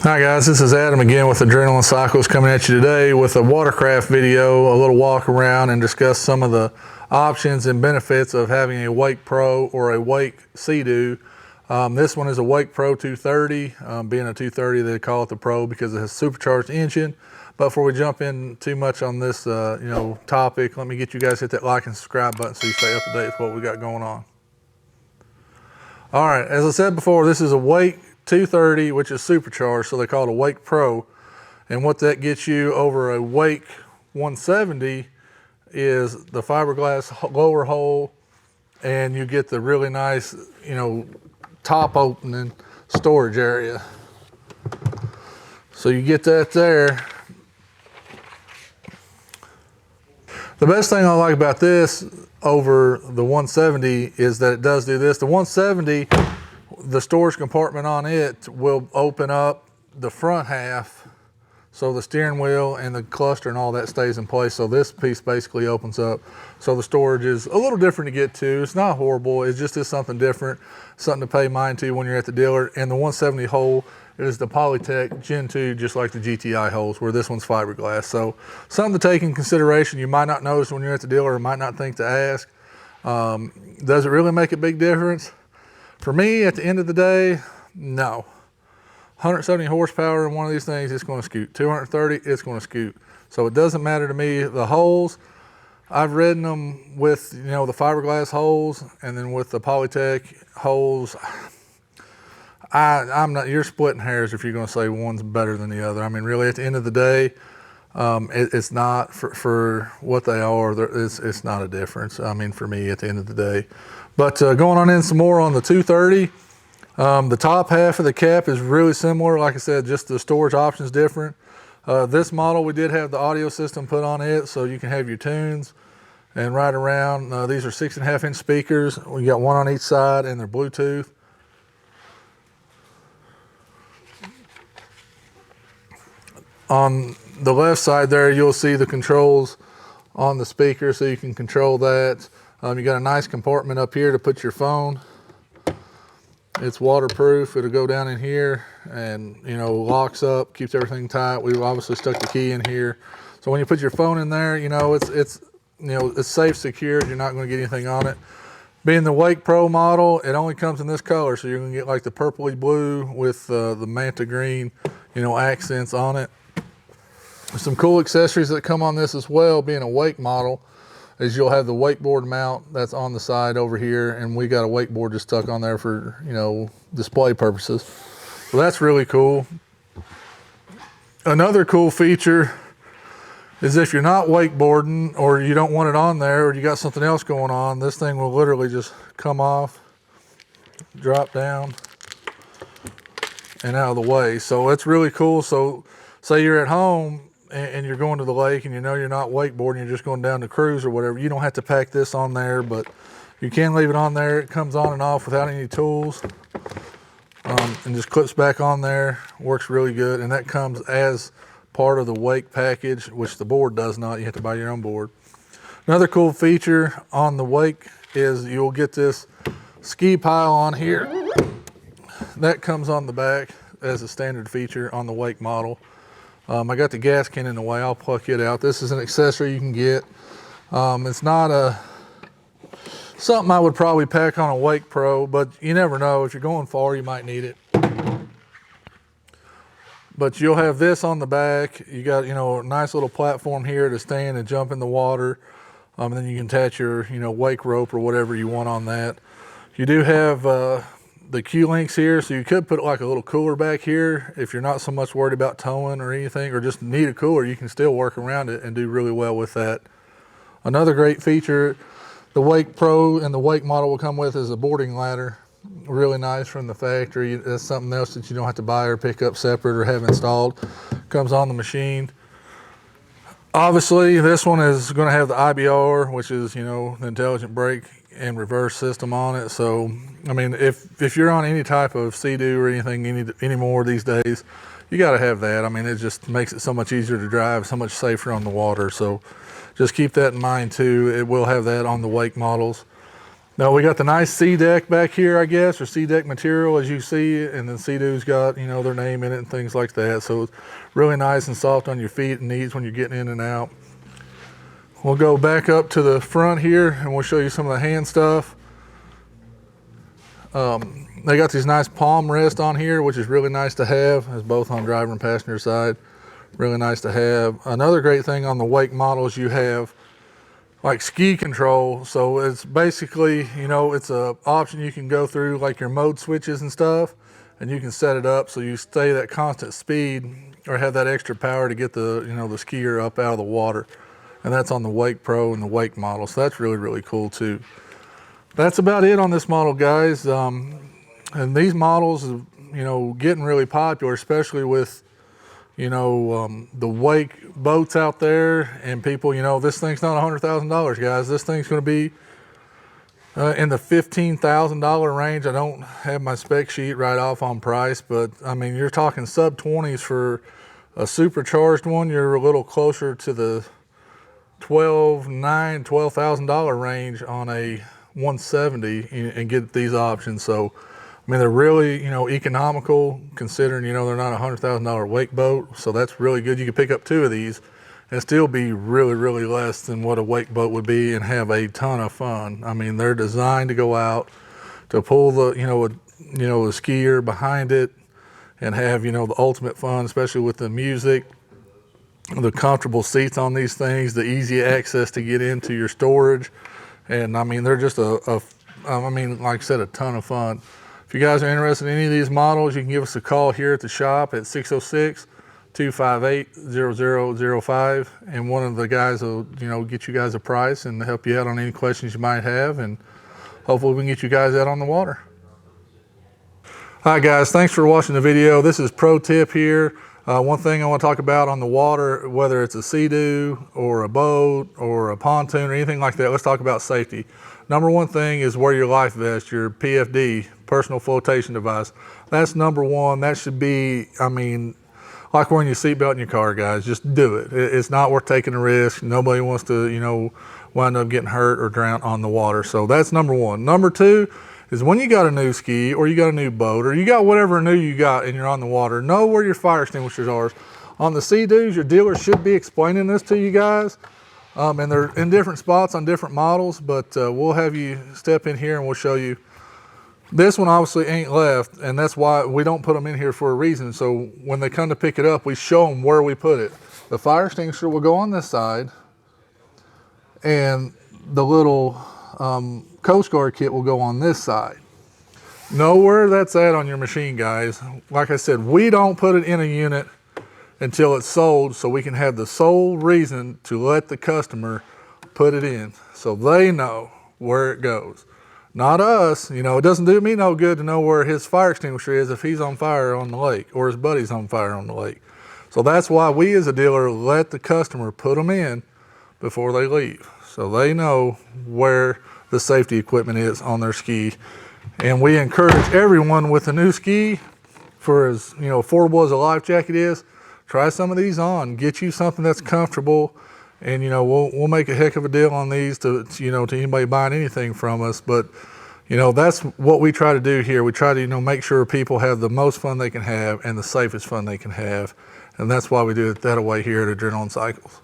Hi guys, this is Adam again with Adrenaline Cycles, coming at you today with a watercraft video, a little walk around and discuss some of the options and benefits of having a Wake Pro or a Wake Sea-Doo. This one is a Wake Pro 230. Being a 230, they call it the Pro because it has a supercharged engine. But before we jump in too much on this topic, let me get you guys to hit that like and subscribe button so you stay up to date with what we got going on. All right, as I said before, this is a Wake 230, which is supercharged, so they call it a Wake Pro. And what that gets you over a Wake 170 is the fiberglass lower hull, and you get the really nice, top opening storage area. So you get that there. The best thing I like about this over the 170 is that it does do this. The 170, the storage compartment on it will open up the front half, so the steering wheel and the cluster and all that stays in place. So this piece basically opens up. So the storage is a little different to get to. It's not horrible, it just is something different, something to pay mind to when you're at the dealer. And the 170 hole is the Polytech Gen 2, just like the GTI holes, where this one's fiberglass. So something to take in consideration. You might not notice when you're at the dealer, or might not think to ask. Does it really make a big difference? For me, at the end of the day, no. 170 horsepower in one of these things, it's going to scoot. 230, it's going to scoot. So it doesn't matter to me. The holes, I've ridden them with, the fiberglass holes, and then with the Polytech holes. I'm not. You're splitting hairs if you're going to say one's better than the other. I mean, really, at the end of the day, it's not for what they are. It's not a difference. I mean, for me, at the end of the day. But going on in some more on the 230, the top half of the cap is really similar. Like I said, just the storage option is different. This model, we did have the audio system put on it, so you can have your tunes and ride around. These are 6.5-inch speakers. We got one on each side, and they're Bluetooth. On the left side there, you'll see the controls on the speaker, so you can control that. You got a nice compartment up here to put your phone. It's waterproof. It'll go down in here and, locks up, keeps everything tight. We've obviously stuck the key in here. So when you put your phone in there, it's safe, secured. You're not going to get anything on it. Being the Wake Pro model, it only comes in this color. So you're going to get like the purpley blue with the manta green, accents on it. Some cool accessories that come on this as well, being a Wake model, is you'll have the wakeboard mount that's on the side over here, and we got a wakeboard just stuck on there for, display purposes. So that's really cool. Another cool feature is if you're not wakeboarding, or you don't want it on there, or you got something else going on, this thing will literally just come off, drop down, and out of the way. So it's really cool. So say you're at home and you're going to the lake and you're not wakeboarding, you're just going down to cruise or whatever, you don't have to pack this on there, but you can leave it on there. It comes on and off without any tools, and just clips back on there. Works really good, and that comes as part of the Wake package, which the board does not. You have to buy your own board. Another cool feature on the Wake is you'll get this ski pile on here. That comes on the back as a standard feature on the Wake model. I got the gas can in the way. I'll pluck it out. This is an accessory you can get. It's not something I would probably pack on a Wake Pro, but you never know. If you're going far, you might need it. But you'll have this on the back. You got, a nice little platform here to stand and jump in the water. And then you can attach your, Wake rope or whatever you want on that. You do have the Q-links here, so you could put like a little cooler back here if you're not so much worried about towing or anything, or just need a cooler. You can still work around it and do really well with that. Another great feature the Wake Pro and the Wake model will come with is a boarding ladder. Really nice from the factory. That's something else that you don't have to buy or pick up separate or have installed. Comes on the machine. Obviously, this one is going to have the IBR, which is, the intelligent brake and reverse system on it. So, I mean, if you're on any type of Sea-Doo or anything anymore these days, you got to have that. I mean, it just makes it so much easier to drive, so much safer on the water. So just keep that in mind too. It will have that on the Wake models. Now we got the nice SeaDek back here, I guess, or SeaDek material as you see, and then Sea-Doo's got, you know, their name in it and things like that. So it's really nice and soft on your feet and knees when you're getting in and out. We'll go back up to the front here and we'll show you some of the hand stuff. They got these nice palm rests on here, which is really nice to have. It's both on driver and passenger side. Really nice to have. Another great thing on the Wake models, you have like ski control. So it's basically, you know, it's a option you can go through like your mode switches and stuff, and you can set it up so you stay that constant speed or have that extra power to get the, you know, the skier up out of the water. And that's on the Wake Pro and the Wake model. So that's really, really cool too. That's about it on this model, guys. And these models, you know, getting really popular, especially with, you know, the Wake boats out there, and people, you know, this thing's not $100,000, guys. This thing's going to be in the $15,000 range. I don't have my spec sheet right off on price, but I mean, you're talking sub 20s for a supercharged one. You're a little closer to the $12,000 range on a 170 and get these options. So I mean, they're really, you know, economical considering, you know, they're not a $100,000 Wake boat. So that's really good. You could pick up 2 of these and still be really, really less than what a Wake boat would be and have a ton of fun. I mean, they're designed to go out to pull the, the skier behind it and have, you know, the ultimate fun, especially with the music, the comfortable seats on these things, the easy access to get into your storage. And I mean, they're just like I said, a ton of fun. If you guys are interested in any of these models, you can give us a call here at the shop at 606-258-0005, and one of the guys will, you know, get you guys a price and help you out on any questions you might have, and hopefully we can get you guys out on the water. All right, guys, thanks for watching the video. This is Pro Tip here. One thing I want to talk about on the water, whether it's a Sea-Doo or a boat or a pontoon or anything like that, let's talk about safety. Number one thing is wear your life vest, your PFD, personal flotation device. That's number one. That should be, I mean, like wearing your seatbelt in your car, guys. Just do it. It's not worth taking a risk. Nobody wants to, you know, wind up getting hurt or drown on the water. So that's number one. Number two is when you got a new ski or you got a new boat or you got whatever new you got and you're on the water, know where your fire extinguishers are. On the Sea-Doos, your dealer should be explaining this to you guys. And they're in different spots on different models, but we'll have you step in here and we'll show you. This one obviously ain't left, and that's why we don't put them in here for a reason. So when they come to pick it up, we show them where we put it. The fire extinguisher will go on this side, and the little Coast Guard kit will go on this side. Know where that's at on your machine, guys. Like I said, we don't put it in a unit until it's sold, so we can have the sole reason to let the customer put it in so they know where it goes. Not us. You know, it doesn't do me no good to know where his fire extinguisher is if he's on fire on the lake or his buddy's on fire on the lake. So that's why we as a dealer let the customer put them in before they leave, so they know where the safety equipment is on their ski. And we encourage everyone with a new ski, for as, you know, affordable as a life jacket is, try some of these on. Get you something that's comfortable. And, you know, we'll make a heck of a deal on these to anybody buying anything from us. But, you know, that's what we try to do here. We try to, you know, make sure people have the most fun they can have and the safest fun they can have. And that's why we do it that way here at Adrenaline Cycles.